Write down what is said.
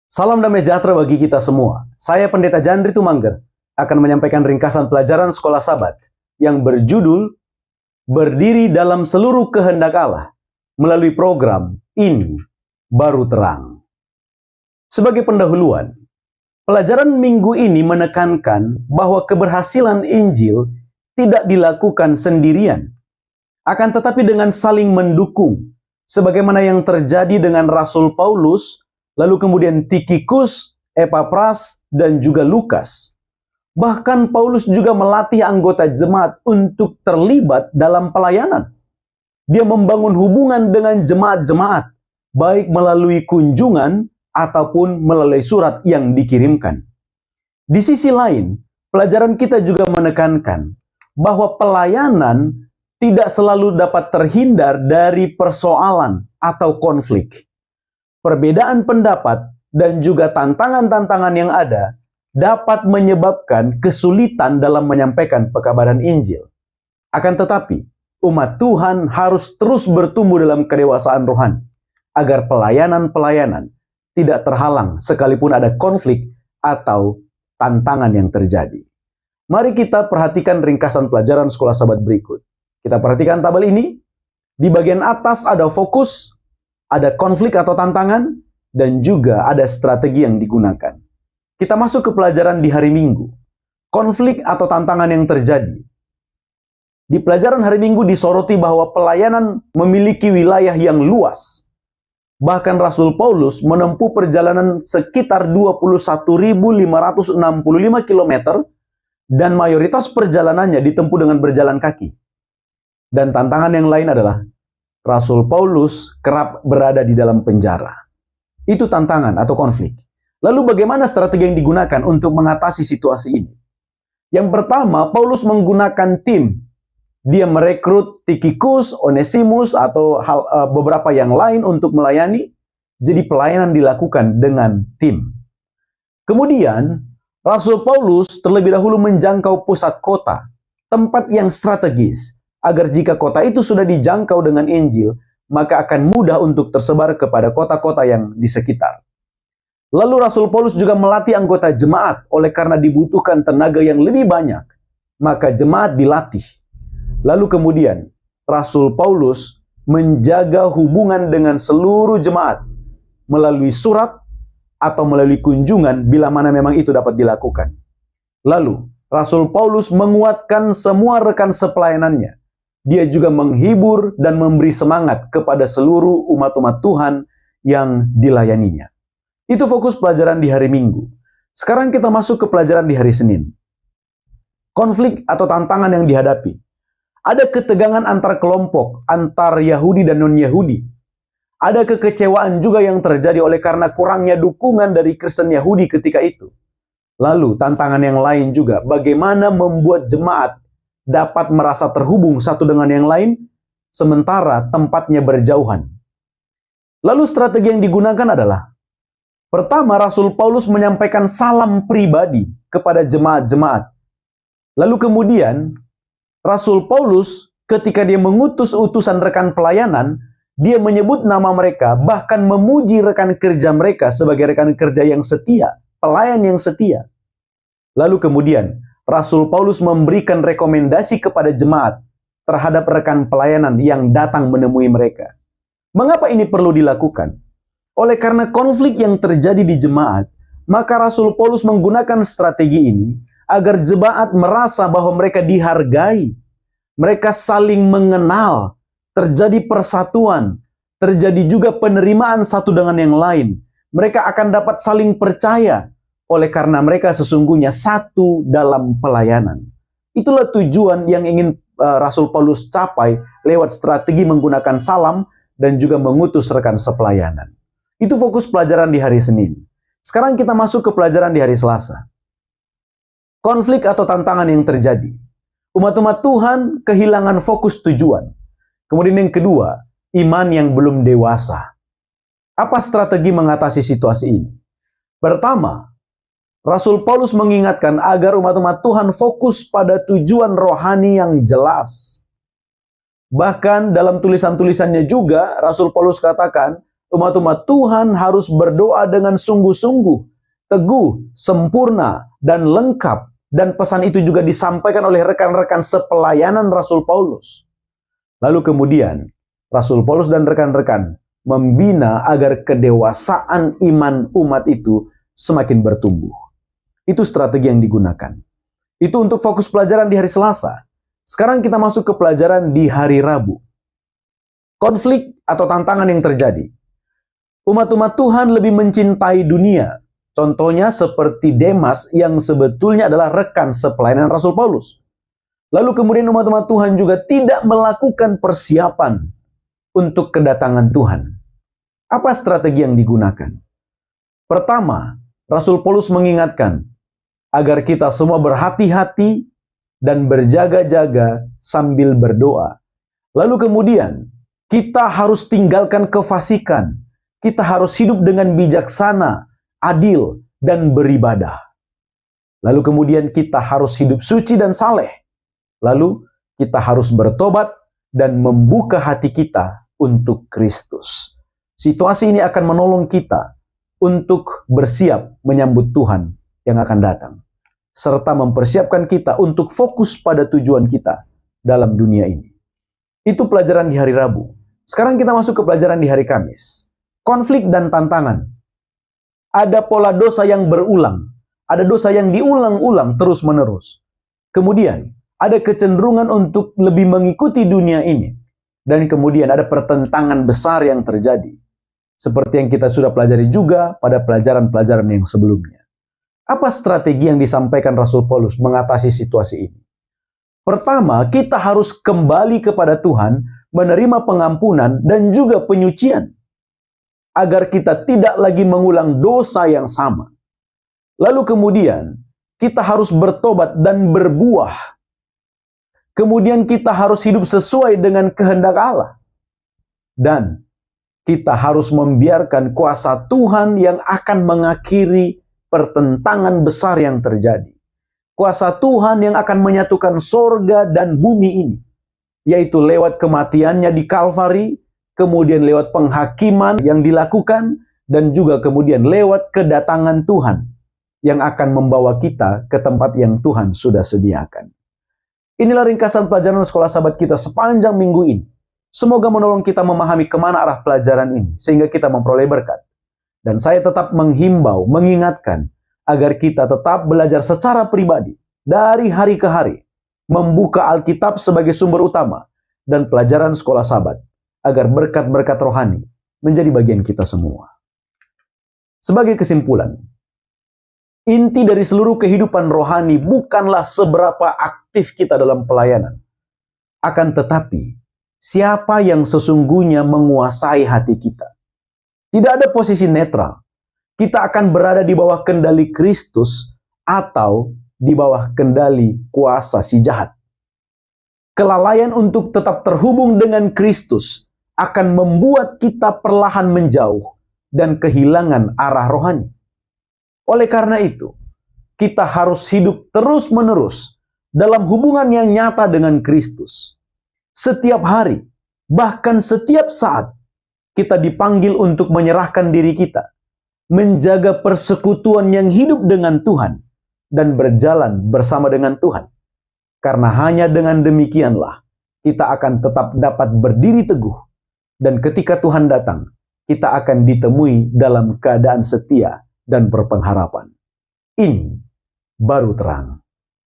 Salam damai sejahtera bagi kita semua. Saya Pendeta Jandri Tumangger akan menyampaikan ringkasan pelajaran Sekolah Sabat yang berjudul Berdiri dalam Seluruh Kehendak Allah melalui program Ini Baru Terang. Sebagai pendahuluan, pelajaran minggu ini menekankan bahwa keberhasilan Injil tidak dilakukan sendirian, akan tetapi dengan saling mendukung, sebagaimana yang terjadi dengan Rasul Paulus, lalu kemudian Tikhikus, Epapras, dan juga Lukas. Bahkan Paulus juga melatih anggota jemaat untuk terlibat dalam pelayanan. Dia membangun hubungan dengan jemaat-jemaat, baik melalui kunjungan ataupun melalui surat yang dikirimkan. Di sisi lain, pelajaran kita juga menekankan bahwa pelayanan tidak selalu dapat terhindar dari persoalan atau konflik. Perbedaan pendapat dan juga tantangan-tantangan yang ada dapat menyebabkan kesulitan dalam menyampaikan pekabaran Injil. Akan tetapi, umat Tuhan harus terus bertumbuh dalam kedewasaan rohani, agar pelayanan-pelayanan tidak terhalang sekalipun ada konflik atau tantangan yang terjadi. Mari kita perhatikan ringkasan pelajaran Sekolah Sabat berikut. Kita perhatikan tabel ini. Di bagian atas ada fokus, ada konflik atau tantangan, dan juga ada strategi yang digunakan. Kita masuk ke pelajaran di hari Minggu. Konflik atau tantangan yang terjadi. Di pelajaran hari Minggu disoroti bahwa pelayanan memiliki wilayah yang luas. Bahkan Rasul Paulus menempuh perjalanan sekitar 21.565 km dan mayoritas perjalanannya ditempuh dengan berjalan kaki. Dan tantangan yang lain adalah Rasul Paulus kerap berada di dalam penjara. Itu tantangan atau konflik. Lalu bagaimana strategi yang digunakan untuk mengatasi situasi ini? Yang pertama, Paulus menggunakan tim. Dia merekrut Tikhikus, Onesimus, atau beberapa yang lain untuk melayani. Jadi pelayanan dilakukan dengan tim. Kemudian, Rasul Paulus terlebih dahulu menjangkau pusat kota, tempat yang strategis, agar jika kota itu sudah dijangkau dengan Injil, maka akan mudah untuk tersebar kepada kota-kota yang di sekitar. Lalu Rasul Paulus juga melatih anggota jemaat, oleh karena dibutuhkan tenaga yang lebih banyak, maka jemaat dilatih. Lalu kemudian, Rasul Paulus menjaga hubungan dengan seluruh jemaat, melalui surat atau melalui kunjungan bila mana memang itu dapat dilakukan. Lalu, Rasul Paulus menguatkan semua rekan sepelayanannya. Dia juga menghibur dan memberi semangat kepada seluruh umat-umat Tuhan yang dilayaninya. Itu fokus pelajaran di hari Minggu. Sekarang kita masuk ke pelajaran di hari Senin. Konflik atau tantangan yang dihadapi. Ada ketegangan antar kelompok, antar Yahudi dan non-Yahudi. Ada kekecewaan juga yang terjadi oleh karena kurangnya dukungan dari Kristen Yahudi ketika itu. Lalu tantangan yang lain juga, bagaimana membuat jemaat dapat merasa terhubung satu dengan yang lain, sementara tempatnya berjauhan. Lalu strategi yang digunakan adalah, pertama, Rasul Paulus menyampaikan salam pribadi kepada jemaat-jemaat. Lalu kemudian, Rasul Paulus ketika dia mengutus utusan rekan pelayanan, dia menyebut nama mereka, bahkan memuji rekan kerja mereka sebagai rekan kerja yang setia, pelayan yang setia. Lalu kemudian, Rasul Paulus memberikan rekomendasi kepada jemaat terhadap rekan pelayanan yang datang menemui mereka. Mengapa ini perlu dilakukan? Oleh karena konflik yang terjadi di jemaat, maka Rasul Paulus menggunakan strategi ini agar jemaat merasa bahwa mereka dihargai, mereka saling mengenal, terjadi persatuan, terjadi juga penerimaan satu dengan yang lain. Mereka akan dapat saling percaya, oleh karena mereka sesungguhnya satu dalam pelayanan. Itulah tujuan yang ingin Rasul Paulus capai lewat strategi menggunakan salam dan juga mengutus rekan sepelayanan. Itu fokus pelajaran di hari Senin. Sekarang kita masuk ke pelajaran di hari Selasa. Konflik atau tantangan yang terjadi. Umat-umat Tuhan kehilangan fokus tujuan. Kemudian yang kedua, iman yang belum dewasa. Apa strategi mengatasi situasi ini? Pertama, Rasul Paulus mengingatkan agar umat-umat Tuhan fokus pada tujuan rohani yang jelas. Bahkan dalam tulisan-tulisannya juga, Rasul Paulus katakan Umat-umat Tuhan harus berdoa dengan sungguh-sungguh, teguh, sempurna, dan lengkap. Dan pesan itu juga disampaikan oleh rekan-rekan sepelayanan Rasul Paulus. Lalu kemudian, Rasul Paulus dan rekan-rekan membina agar kedewasaan iman umat itu semakin bertumbuh. Itu strategi yang digunakan. Itu untuk fokus pelajaran di hari Selasa. Sekarang kita masuk ke pelajaran di hari Rabu. Konflik atau tantangan yang terjadi. Umat-umat Tuhan lebih mencintai dunia. Contohnya seperti Demas yang sebetulnya adalah rekan sepelayanan Rasul Paulus. Lalu kemudian umat-umat Tuhan juga tidak melakukan persiapan untuk kedatangan Tuhan. Apa strategi yang digunakan? Pertama, Rasul Paulus mengingatkan agar kita semua berhati-hati dan berjaga-jaga sambil berdoa. Lalu kemudian, kita harus tinggalkan kefasikan. Kita harus hidup dengan bijaksana, adil, dan beribadah. Lalu kemudian kita harus hidup suci dan saleh. Lalu kita harus bertobat dan membuka hati kita untuk Kristus. Situasi ini akan menolong kita untuk bersiap menyambut Tuhan yang akan datang. Serta mempersiapkan kita untuk fokus pada tujuan kita dalam dunia ini. Itu pelajaran di hari Rabu. Sekarang kita masuk ke pelajaran di hari Kamis. Konflik dan tantangan. Ada pola dosa yang berulang. Ada dosa yang diulang-ulang terus-menerus. Kemudian, ada kecenderungan untuk lebih mengikuti dunia ini. Dan kemudian ada pertentangan besar yang terjadi. Seperti yang kita sudah pelajari juga pada pelajaran-pelajaran yang sebelumnya. Apa strategi yang disampaikan Rasul Paulus mengatasi situasi ini? Pertama, kita harus kembali kepada Tuhan, menerima pengampunan dan juga penyucian. Agar kita tidak lagi mengulang dosa yang sama. Lalu kemudian, kita harus bertobat dan berbuah. Kemudian kita harus hidup sesuai dengan kehendak Allah. Dan kita harus membiarkan kuasa Tuhan yang akan mengakhiri pertentangan besar yang terjadi. Kuasa Tuhan yang akan menyatukan sorga dan bumi ini. Yaitu lewat kematiannya di Kalvari, kemudian lewat penghakiman yang dilakukan, dan juga kemudian lewat kedatangan Tuhan yang akan membawa kita ke tempat yang Tuhan sudah sediakan. Inilah ringkasan pelajaran sekolah sahabat kita sepanjang minggu ini. Semoga menolong kita memahami kemana arah pelajaran ini, sehingga kita memperoleh berkat. Dan saya tetap menghimbau, mengingatkan, agar kita tetap belajar secara pribadi, dari hari ke hari, membuka Alkitab sebagai sumber utama, dan pelajaran sekolah sahabat, agar berkat-berkat rohani menjadi bagian kita semua. Sebagai kesimpulan, inti dari seluruh kehidupan rohani bukanlah seberapa aktif kita dalam pelayanan. Akan tetapi, siapa yang sesungguhnya menguasai hati kita. Tidak ada posisi netral. Kita akan berada di bawah kendali Kristus atau di bawah kendali kuasa si jahat. Kelalaian untuk tetap terhubung dengan Kristus akan membuat kita perlahan menjauh dan kehilangan arah rohani. Oleh karena itu, kita harus hidup terus-menerus dalam hubungan yang nyata dengan Kristus. Setiap hari, bahkan setiap saat, kita dipanggil untuk menyerahkan diri kita, menjaga persekutuan yang hidup dengan Tuhan, dan berjalan bersama dengan Tuhan. Karena hanya dengan demikianlah, kita akan tetap dapat berdiri teguh, dan ketika Tuhan datang, kita akan ditemui dalam keadaan setia dan berpengharapan. Ini baru terang.